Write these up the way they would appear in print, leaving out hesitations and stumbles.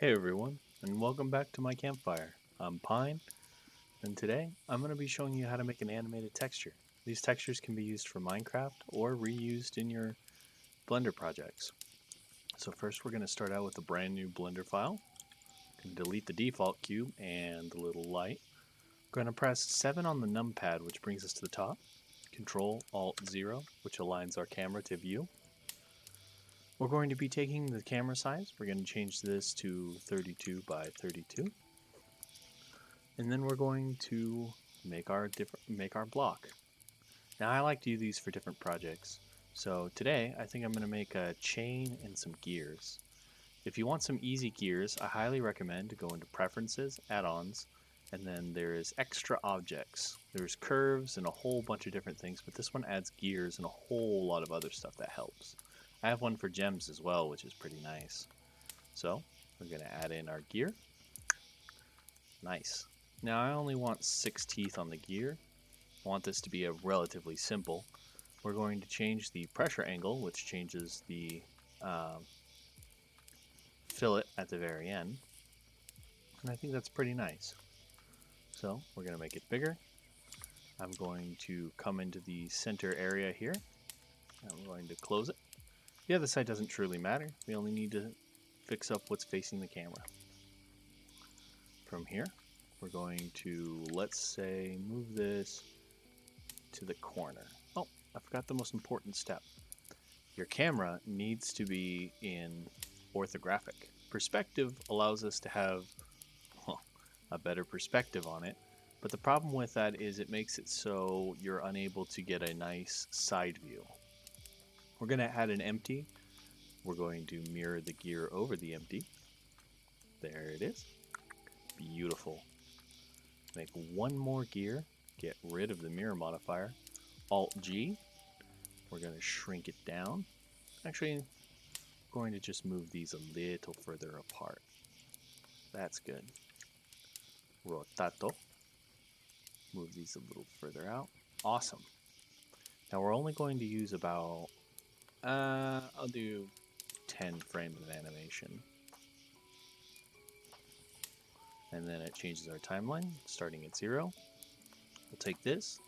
Hey everyone, and welcome back to my campfire. I'm Pine, and today I'm going to be showing you how to make an animated texture. These textures can be used for Minecraft or reused in your Blender projects. So first we're going to start out with a brand new Blender file. Going to delete the default cube and the little light. Going to press 7 on the numpad, which brings us to the top. Control Alt 0, which aligns our camera to view. We're going to be taking the camera size. We're going to change this to 32 by 32. And then we're going to make our block. Now I like to use these for different projects. So today I think I'm going to make a chain and some gears. If you want some easy gears, I highly recommend to go into preferences, add-ons, and then there is extra objects. There's curves and a whole bunch of different things, but this one adds gears and a whole lot of other stuff that helps. I have one for gems as well, which is pretty nice. So we're going to add in our gear. Nice. Now I only want 6 teeth on the gear. I want this to be a relatively simple. We're going to change the pressure angle, which changes the fillet at the very end. And I think that's pretty nice. So we're going to make it bigger. I'm going to come into the center area here. I'm going to close it. The other side doesn't truly matter. We only need to fix up what's facing the camera. From here, we're going to, let's say, move this to the corner. Oh, I forgot the most important step. Your camera needs to be in orthographic. Perspective allows us to have a better perspective on it, but the problem with that is it makes it so you're unable to get a nice side view. We're going to add an empty. We're going to mirror the gear over the empty. There it is. Beautiful. Make one more gear. Get rid of the mirror modifier. Alt G. We're going to shrink it down. Actually, I'm going to just move these a little further apart. That's good. Rotato. Move these a little further out. Awesome. Now we're only going to use about, I'll do 10 frames of animation. And then it changes our timeline, starting at 0. We'll take this,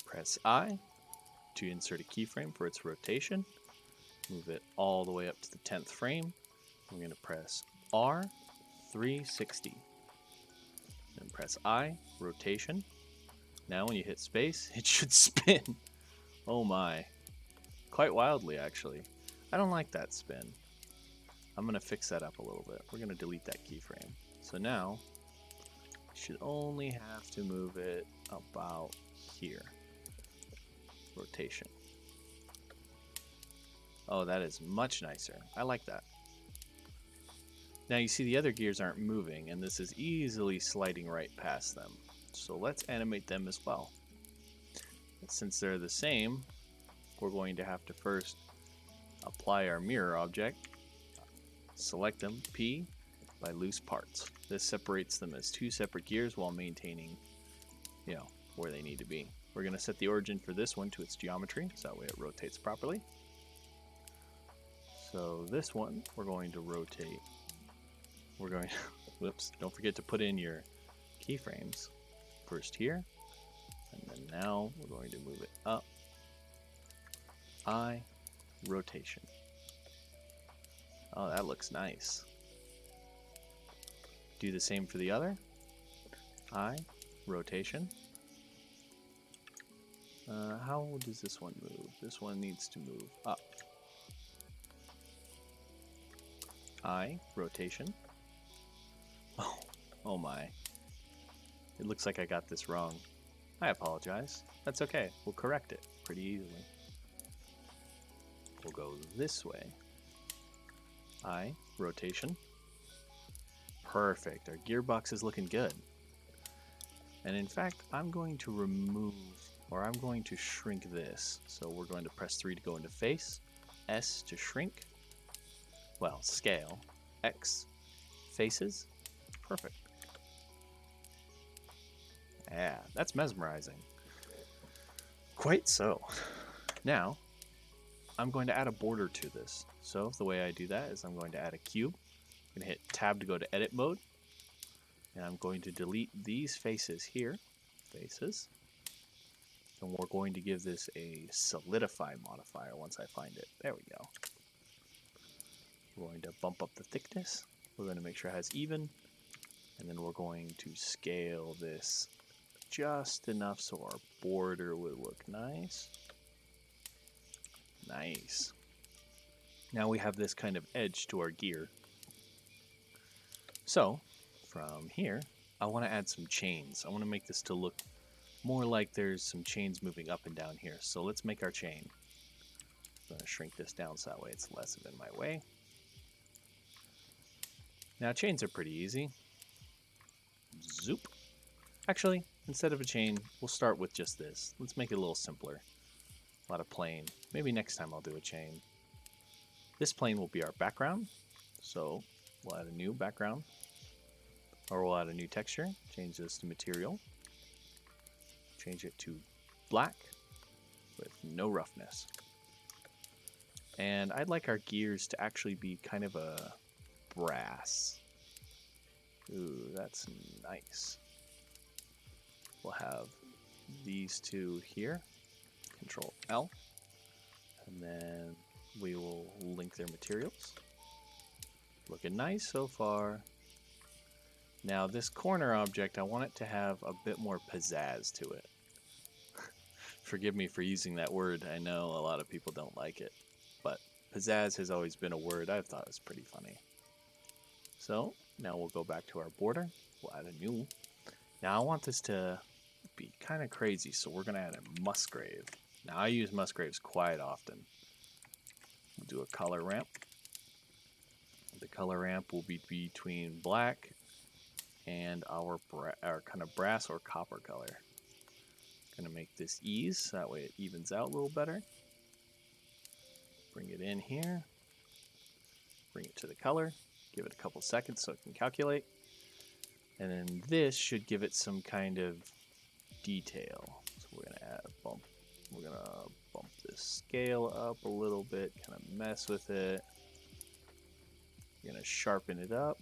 press I to insert a keyframe for its rotation. Move it all the way up to the 10th frame. We're going to press R 360. Then press I, rotation. Now when you hit space, it should spin. Oh my. Quite wildly, actually. I don't like that spin. I'm going to fix that up a little bit. We're going to delete that keyframe. So now, you should only have to move it about here. Rotation. Oh, that is much nicer. I like that. Now you see the other gears aren't moving, and this is easily sliding right past them. So let's animate them as well. And since they're the same, we're going to have to first apply our mirror object, select them, P, by loose parts. This separates them as 2 separate gears while maintaining, where they need to be. We're going to set the origin for this one to its geometry, so that way it rotates properly. So this one, we're going to rotate. We're going to, whoops, don't forget to put in your keyframes. First here, and then now we're going to move it up. I, rotation. Oh, that looks nice. Do the same for the other. I, rotation. How does this one move? This one needs to move up. I, rotation. Oh my. It looks like I got this wrong. I apologize. That's okay. We'll correct it pretty easily. We'll go this way. I, rotation. Perfect. Our gearbox is looking good. And in fact, I'm going to remove, or I'm going to shrink this. So we're going to press 3 to go into face, S to shrink, well, scale, X, faces. Perfect. Yeah, that's mesmerizing. Quite so. Now, I'm going to add a border to this. So the way I do that is I'm going to add a cube, I'm going to hit tab to go to edit mode. And I'm going to delete these faces here. Faces. And we're going to give this a solidify modifier once I find it. There we go. We're going to bump up the thickness. We're going to make sure it has even. And then we're going to scale this just enough so our border would look nice. Nice. Now we have this kind of edge to our gear. So, from here, I want to add some chains. I want to make this to look more like there's some chains moving up and down here. So let's make our chain. I'm going to shrink this down so that way it's less of in my way. Now chains are pretty easy. Zoop. Actually, instead of a chain, we'll start with just this. Let's make it a little simpler. A lot of plane. Maybe next time I'll do a chain. This plane will be our background. So we'll add a new background. Or we'll add a new texture. Change this to material. Change it to black with no roughness. And I'd like our gears to actually be kind of a brass. Ooh, that's nice. We'll have these two here. Control L. And then we will link their materials. Looking nice so far. Now this corner object, I want it to have a bit more pizzazz to it. Forgive me for using that word. I know a lot of people don't like it. But pizzazz has always been a word I've thought was pretty funny. So now we'll go back to our border. We'll add a new. Now I want this to be kind of crazy, so we're going to add a Musgrave. Now I use Musgraves quite often. We'll do a color ramp. The color ramp will be between black and our kind of brass or copper color. Going to make this ease, so that way it evens out a little better. Bring it in here. Bring it to the color. Give it a couple seconds so it can calculate. And then this should give it some kind of detail. So we're going to add a bump. We're going to bump this scale up a little bit, kind of mess with it. We're going to sharpen it up.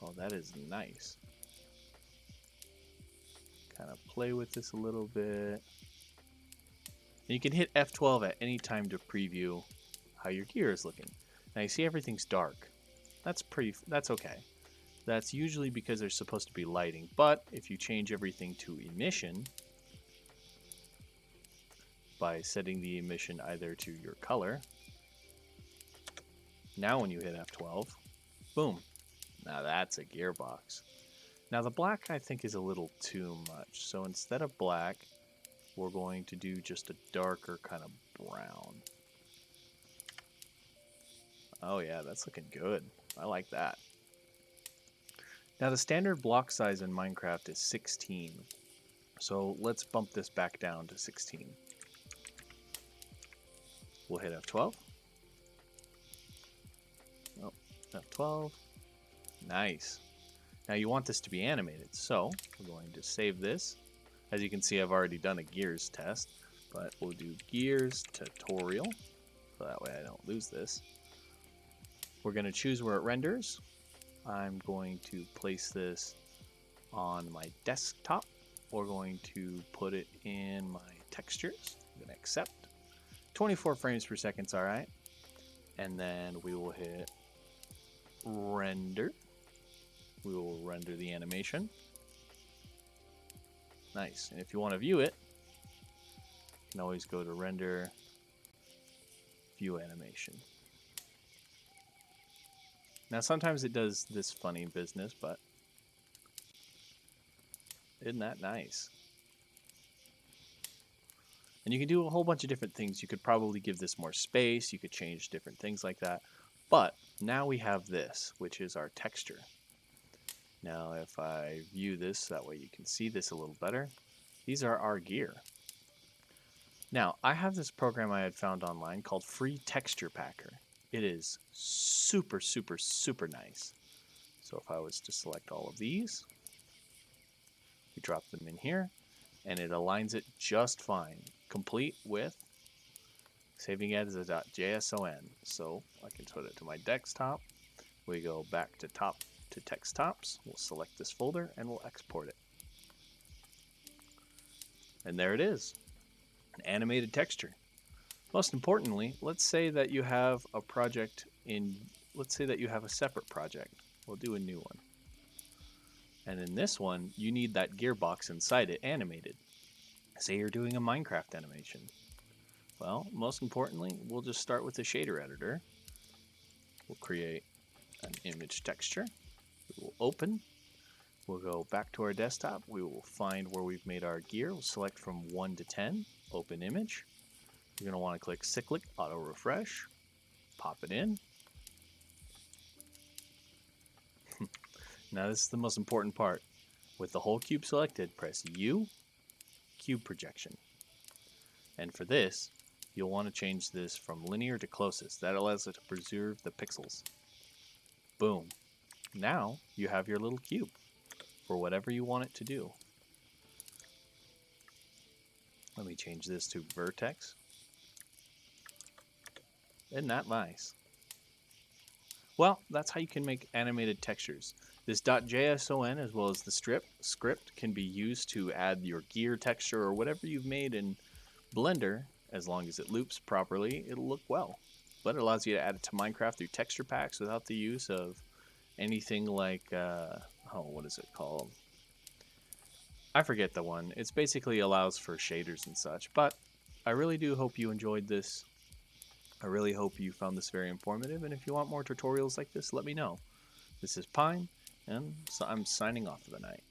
Oh, that is nice. Kind of play with this a little bit. And you can hit F12 at any time to preview how your gear is looking. Now you see everything's dark. That's okay. That's usually because there's supposed to be lighting. But if you change everything to emission by setting the emission either to your color, now when you hit F12, boom. Now that's a gearbox. Now the black I think is a little too much. So instead of black, we're going to do just a darker kind of brown. Oh yeah, that's looking good. I like that. Now the standard block size in Minecraft is 16. So let's bump this back down to 16. We'll hit F12. Oh, F12. Nice. Now you want this to be animated, so we're going to save this. As you can see, I've already done a gears test, but we'll do gears tutorial, so that way I don't lose this. We're going to choose where it renders. I'm going to place this on my desktop. We're going to put it in my textures. I'm going to accept. 24 frames per second is all right. And then we will hit render. We will render the animation. Nice. And if you want to view it, you can always go to render, view animation. Now sometimes it does this funny business, but isn't that nice? And you can do a whole bunch of different things. You could probably give this more space. You could change different things like that. But now we have this, which is our texture. Now if I view this, that way you can see this a little better. These are our gear. Now I have this program I had found online called Free Texture Packer. It is super, super, super nice. So if I was to select all of these, we drop them in here, and it aligns it just fine, complete with saving it as a .json. So I can put it to my desktop. We go back to text tops. We'll select this folder and we'll export it. And there it is, an animated texture. Most importantly, let's say that you have a project let's say that you have a separate project. We'll do a new one. And in this one, you need that gearbox inside it animated. Say you're doing a Minecraft animation. Well, most importantly, we'll just start with the shader editor. We'll create an image texture. We will open. We'll go back to our desktop. We will find where we've made our gear. We'll select from 1 to 10, open image. You're going to want to click cyclic auto refresh, pop it in. Now this is the most important part. With the whole cube selected, press U, cube projection. And for this, you'll want to change this from linear to closest. That allows it to preserve the pixels. Boom. Now you have your little cube for whatever you want it to do. Let me change this to vertex. Isn't that nice? Well, that's how you can make animated textures. This .json as well as the script can be used to add your gear texture or whatever you've made in Blender. As long as it loops properly, it'll look well. But it allows you to add it to Minecraft through texture packs without the use of anything like, what is it called? I forget the one. It's basically allows for shaders and such. But I really do hope you enjoyed this. I really hope you found this very informative, and if you want more tutorials like this, let me know. This is Pine, and so I'm signing off for the night.